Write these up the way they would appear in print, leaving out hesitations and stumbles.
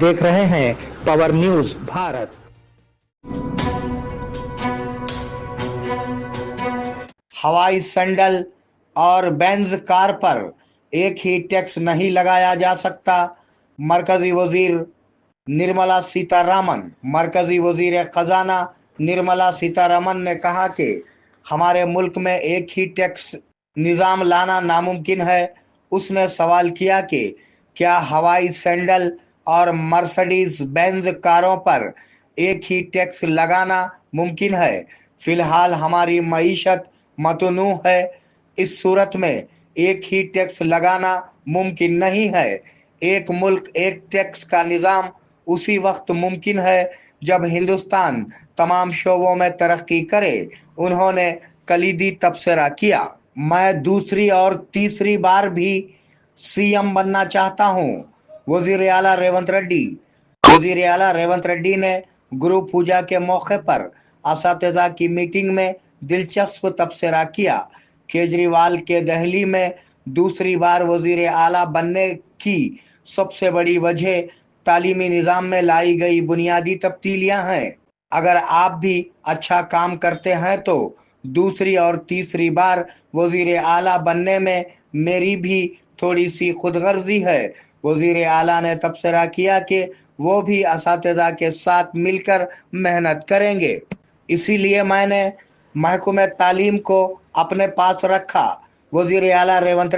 देख रहे हैं पावर न्यूज भारत। हवाई सैंडल और बेंज कार पर एक ही टैक्स नहीं लगाया जा सकता। मरकजी वजीर निर्मला खजाना निर्मला सीतारमन ने कहा कि हमारे मुल्क में एक ही टैक्स निज़ाम लाना नामुमकिन है। उसने सवाल किया कि क्या हवाई सैंडल और मर्सिडीज बेंज कारों पर एक ही टैक्स लगाना मुमकिन है। फिलहाल हमारी मईशत मतनू है, इस सूरत में एक ही टैक्स लगाना मुमकिन नहीं है। एक मुल्क एक टैक्स का निज़ाम उसी वक्त मुमकिन है जब हिंदुस्तान तमाम शोबों में तरक्की करे। उन्होंने कलीदी तबसरा किया। मैं दूसरी और तीसरी बार भी सीएम बनना चाहता हूं। वजीर आला रेवंत रेड्डी ने गुरु पूजा के मौके पर असातिज़ा की मीटिंग में दिलचस्प तबसरा किया। केजरीवाल के दहली में दूसरी बार वजीर आला बनने की सबसे बड़ी वजह तालीमी निज़ाम में लाई गई बुनियादी तब्दीलियां हैं। अगर आप भी अच्छा काम करते हैं तो दूसरी और तीसरी बार वजीर आला बनने में मेरी भी थोड़ी सी खुदगर्जी है। वजीर आला ने तबसरा किया कि वो भी असातिज़ा के साथ मिलकर मेहनत करेंगे। इसीलिए मैंने महकमे तालीम को अपने पास रखा। वजीर आला रेवंत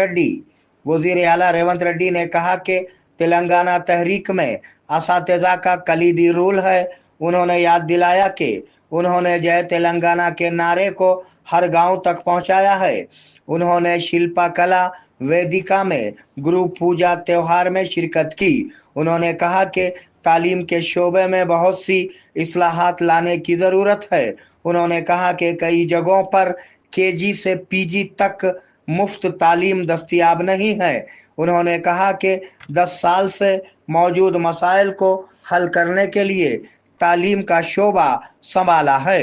रेड्डी ने कहा कि तेलंगाना तहरीक में असातिज़ा का कलीदी रोल है। उन्होंने याद दिलाया कि उन्होंने जय तेलंगाना के नारे को हर गांव तक पहुंचाया है। उन्होंने शिल्पा कला वेदिका में गुरु पूजा त्योहार में शिरकत की। उन्होंने कहा कि तालीम के शोबे में बहुत सी इस्लाहात लाने की ज़रूरत है। उन्होंने कहा कि कई जगहों पर केजी से पीजी तक मुफ्त तालीम दस्तयाब नहीं है। उन्होंने कहा कि 10 साल से मौजूद मसाइल को हल करने के लिए तालीम का शोबा संभाला है।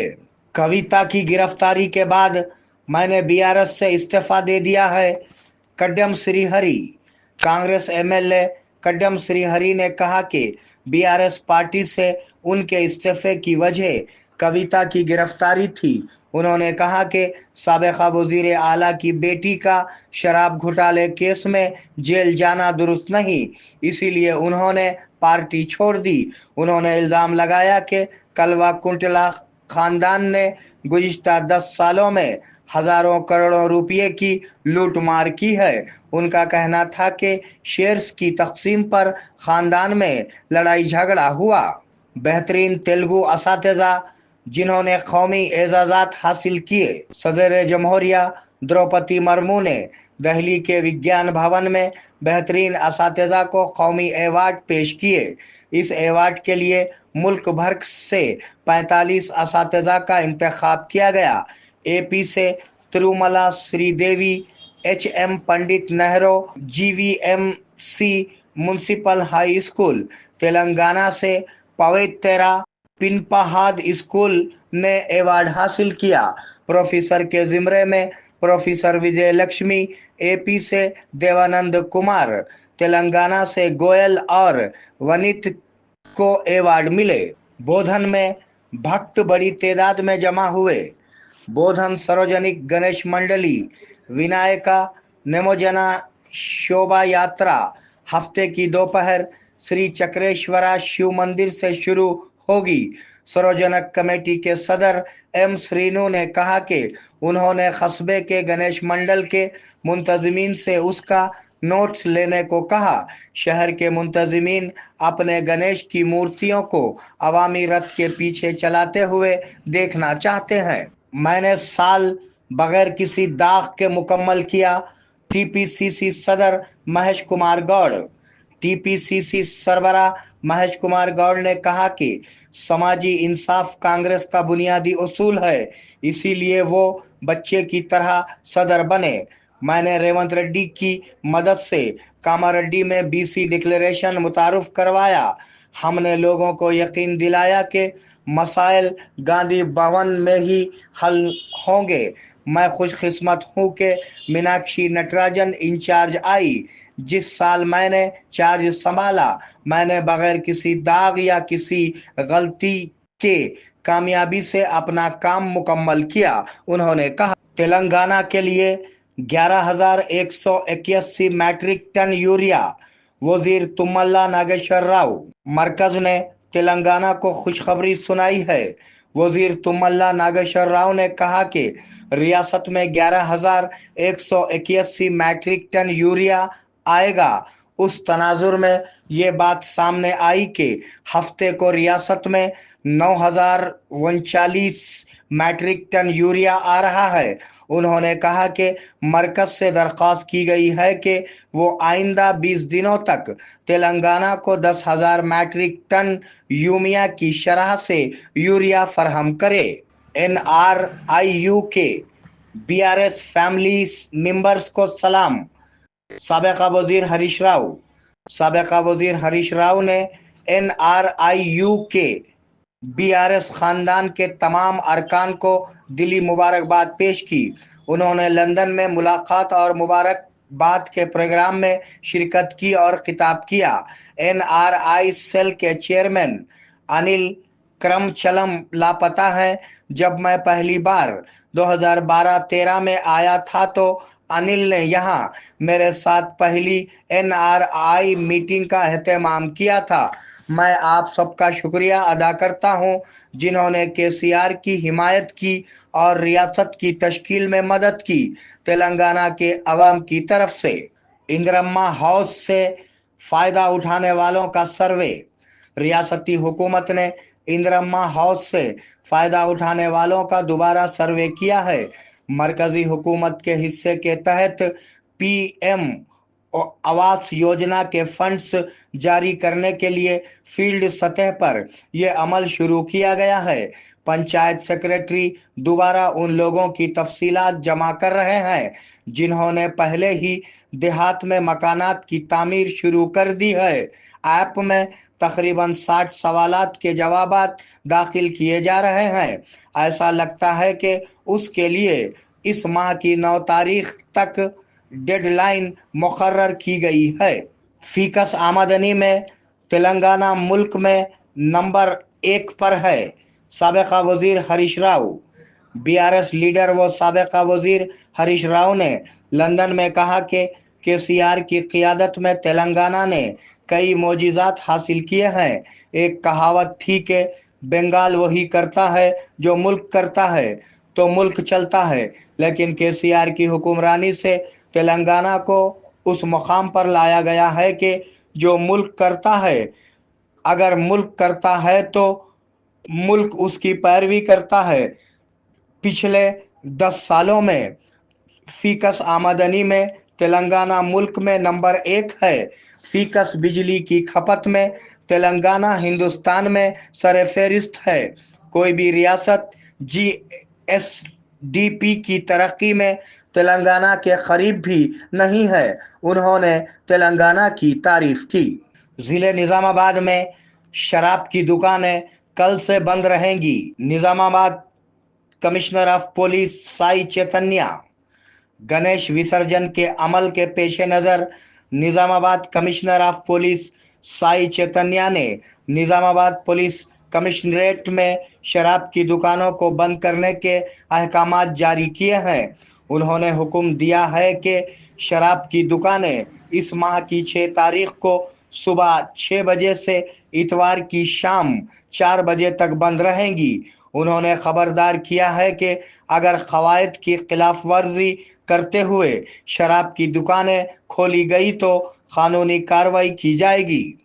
कविता की गिरफ्तारी के बाद मैंने बीआरएस से इस्तीफा दे दिया है। कड्डम श्रीहरि कांग्रेस एमएलए कड्डम श्रीहरि ने कहा कि बीआरएस पार्टी से उनके इस्तीफे की वजह कविता की गिरफ्तारी थी। उन्होंने कहा कि साबिक़ा वज़ीर आला की बेटी का शराब घोटाले केस में जेल जाना दुरुस्त नहीं, इसीलिए उन्होंने पार्टी छोड़ दी। उन्होंने इल्ज़ाम लगाया कि कलवा कुंटला खानदान ने गुज़िश्ता 10 सालों में हजारों करोड़ों रुपये की लूट मार की है। उनका कहना था कि शेयर्स की तकसीम पर खानदान में लड़ाई झगड़ा हुआ। बेहतरीन तेलुगु असातिज़ा जिन्होंने कौमी एजाज़ात हासिल किए। सदर जमहूरिया द्रौपदी मुर्मू ने दिल्ली के विज्ञान भवन में बेहतरीन असातिज़ा को कौमी अवार्ड पेश किए। इस अवार्ड के लिए मुल्क भर से 45 असातिज़ा का इंतखाब किया गया। एपी से Tirumala Sridevi HM Pandit Nehru GVMC municipal high school, Telangana से पवित्रा पिनपहाद स्कूल ने अवार्ड हासिल किया। प्रोफेसर के जिम्मे में प्रोफेसर विजय लक्ष्मी, एपी से देवानंद कुमार, तेलंगाना से गोयल और वनित को अवार्ड मिले। बोधन में भक्त बड़ी तादाद में जमा हुए। बोधन सार्वजनिक गणेश मंडली विनायका निमज्जना शोभा यात्रा हफ्ते की दोपहर श्री चक्रेश्वरा शिव मंदिर से शुरू होगी। सार्वजनिक कमेटी के सदर एम श्रीनु ने कहा कि उन्होंने कस्बे के गणेश मंडल के मुंतजिमीन से उसका नोट्स लेने को कहा। शहर के मुंतजिमीन अपने गणेश की मूर्तियों को अवामी रथ के पीछे चलाते हुए देखना चाहते हैं। मैंने साल बगैर किसी दाग के मुकम्मल किया। टीपीसीसी सदर महेश कुमार गौड़। टीपीसीसी सरबराह महेश कुमार गौड़ ने कहा कि समाजी इंसाफ कांग्रेस का बुनियादी उसूल है, इसीलिए वो बच्चे की तरह सदर बने। मैंने रेवंत रेड्डी की मदद से कामारेड्डी में बीसी डिक्लेरेशन मुतारुफ करवाया। हमने लोगों को यकीन दिलाया कि मसाइल गांधी भवन में ही हल होंगे। मैं खुशकिस्मत हूँ कि मीनाक्षी नटराजन इंचार्ज आई। जिस साल मैंने चार्ज संभाला, मैंने बगैर किसी दाग या किसी गलती के कामयाबी से अपना काम मुकम्मल किया। उन्होंने कहा, तेलंगाना के लिए 11,181 मैट्रिक टन यूरिया। वजीर तुम्मला नागेश्वर राव। मरकज ने तेलंगाना को खुशखबरी सुनाई है। वजीर तुम्मला नागेश्वर राव ने कहा कि रियासत में 11,181 मैट्रिक टन यूरिया आएगा। उस तनाजुर में ये बात सामने आई कि हफ्ते को रियासत में 9,039 मैट्रिक टन यूरिया आ रहा है। उन्होंने कहा कि मरकज से दरख्वास्त की गई है कि वो आइंदा 20 दिनों तक तेलंगाना को 10,000 मैट्रिक टन यूरिया की शरह से यूरिया फराहम करे। NRIU के BRS फैमिली मेंबर्स को सलाम। साबिका वजीर हरीश राव। साबिका वजीर हरीश राव ने NRIU के BRS खानदान के तमाम अरकान को दिली मुबारकबाद पेश की। उन्होंने लंदन में मुलाकात और मुबारकबाद के प्रोग्राम में शिरकत की और खिताब किया। NRI सेल के चेयरमैन अनिल क्रमचलम लापता है। जब मैं पहली बार 2012-13 में आया था तो अनिल ने यहाँ मेरे साथ पहली NRI मीटिंग का एहतमाम किया था। मैं आप सबका शुक्रिया अदा करता हूँ जिन्होंने KCR की हिमायत की और रियासत की तश्कील में मदद की। तेलंगाना के अवाम की तरफ से इंदिरम्मा हाउस से फ़ायदा उठाने वालों का सर्वे। रियासती हुकूमत ने इंदिरम्मा हाउस से फ़ायदा उठाने वालों का दोबारा सर्वे किया है। मरकजी हुकूमत के हिस्से के तहत PM आवास योजना के फंड्स जारी करने के लिए फील्ड सतह पर यह अमल शुरू किया गया है। पंचायत सेक्रेटरी दोबारा उन लोगों की तफसीलात जमा कर रहे हैं जिन्होंने पहले ही देहात में मकानात की तामीर शुरू कर दी है। ऐप में तकरीबन 60 सवालात के जवाबात दाखिल किए जा रहे हैं। ऐसा लगता है कि उसके लिए इस माह की 9 तारीख तक डेडलाइन मुकर्रर की गई है। फीकस आमदनी में तेलंगाना मुल्क में नंबर 1 पर है। साबिका वजीर हरीश राव। BRS लीडर व साबिका वजीर हरीश राव ने लंदन में कहा कि KCR की क़ियादत में तेलंगाना ने कई मोजिज़ात हासिल किए हैं। एक कहावत थी कि बंगाल वही करता है जो मुल्क करता है तो मुल्क चलता है, लेकिन KCR की हुक्मरानी से तेलंगाना को उस मुकाम पर लाया गया है कि जो मुल्क करता है, अगर मुल्क करता है तो मुल्क उसकी पैरवी करता है। पिछले 10 सालों में फीकस आमदनी में तेलंगाना मुल्क में नंबर 1 है। फीकस बिजली की खपत में तेलंगाना हिंदुस्तान में सरफहरिस्त है। कोई भी रियासत GSDP की तरक्की में तेलंगाना के करीब भी नहीं है। उन्होंने तेलंगाना की तारीफ की। ज़िले निज़ामाबाद में शराब की दुकानें कल से बंद रहेंगी। Nizamabad commissioner of police Sai Chaitanya. Ganesh विसर्जन के अमल के पेश नज़र Nizamabad commissioner of police Sai Chaitanya ने निज़ामाबाद पुलिस कमिश्नरेट में शराब की दुकानों को बंद करने के अहकामात जारी किए हैं। उन्होंने हुक्म दिया है कि शराब की दुकानें इस माह की 6 तारीख को सुबह 6 बजे से इतवार की शाम 4 बजे तक बंद रहेंगी। उन्होंने खबरदार किया है कि अगर क़वायद की खिलाफ वर्जी करते हुए शराब की दुकानें खोली गई तो कानूनी कार्रवाई की जाएगी।